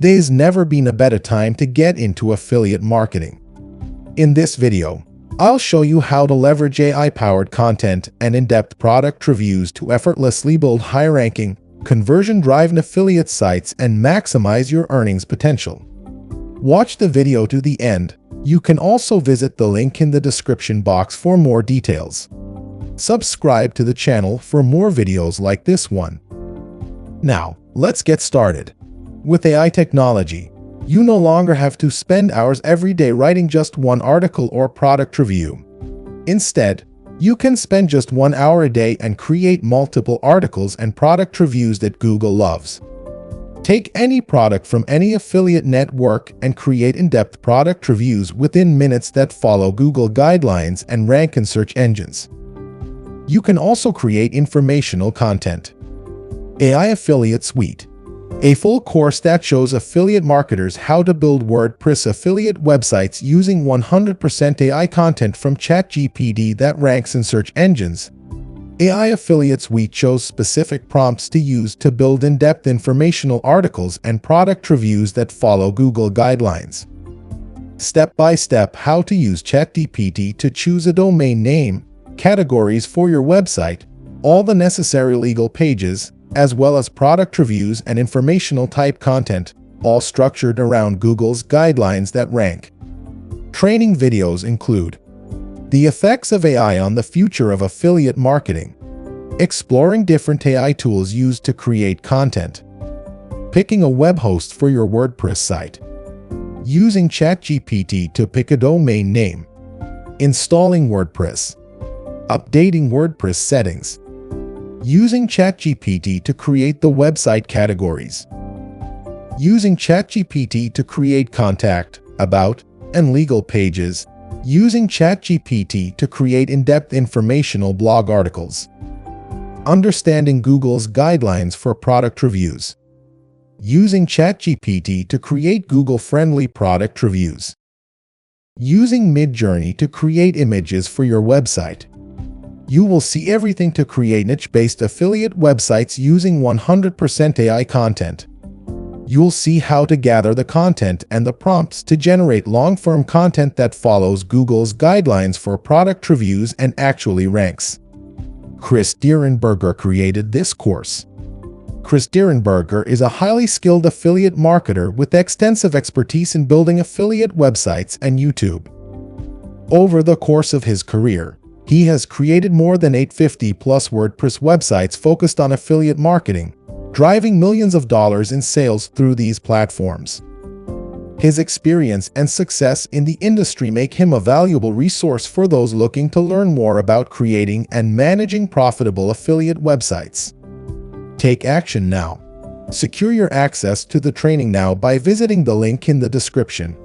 There's never been a better time to get into affiliate marketing. In this video, I'll show you how to leverage AI-powered content and in-depth product reviews to effortlessly build high-ranking, conversion-driven affiliate sites and maximize your earnings potential. Watch the video to the end. You can also visit the link in the description box for more details. Subscribe to the channel for more videos like this one. Now, let's get started. With AI technology, you no longer have to spend hours every day writing just one article or product review. Instead, you can spend just 1 hour a day and create multiple articles and product reviews that Google loves. Take any product from any affiliate network and create in-depth product reviews within minutes that follow Google guidelines and rank in search engines. You can also create informational content. AI Affiliate Suite, a full course that shows affiliate marketers how to build WordPress affiliate websites using 100% AI content from ChatGPT that ranks in search engines. AI Affiliate Suite shows specific prompts to use to build in-depth informational articles and product reviews that follow Google guidelines. Step-by-step how to use ChatGPT to choose a domain name, categories for your website, all the necessary legal pages, as well as product reviews and informational type content, all structured around Google's guidelines that rank. Training videos include the effects of AI on the future of affiliate marketing, exploring different AI tools used to create content, picking a web host for your WordPress site, using ChatGPT to pick a domain name, installing WordPress, updating WordPress settings, using ChatGPT to create the website categories, using ChatGPT to create contact, about, and legal pages, using ChatGPT to create in-depth informational blog articles, understanding Google's guidelines for product reviews, using ChatGPT to create Google-friendly product reviews, using Midjourney to create images for your website. You will see everything to create niche-based affiliate websites using 100% AI content. You'll see how to gather the content and the prompts to generate long-form content that follows Google's guidelines for product reviews and actually ranks. Chris Derenberger created this course. Chris Derenberger is a highly skilled affiliate marketer with extensive expertise in building affiliate websites and YouTube. Over the course of his career, he has created more than 850+ WordPress websites focused on affiliate marketing, driving millions of dollars in sales through these platforms. His experience and success in the industry make him a valuable resource for those looking to learn more about creating and managing profitable affiliate websites. Take action now. Secure your access to the training now by visiting the link in the description.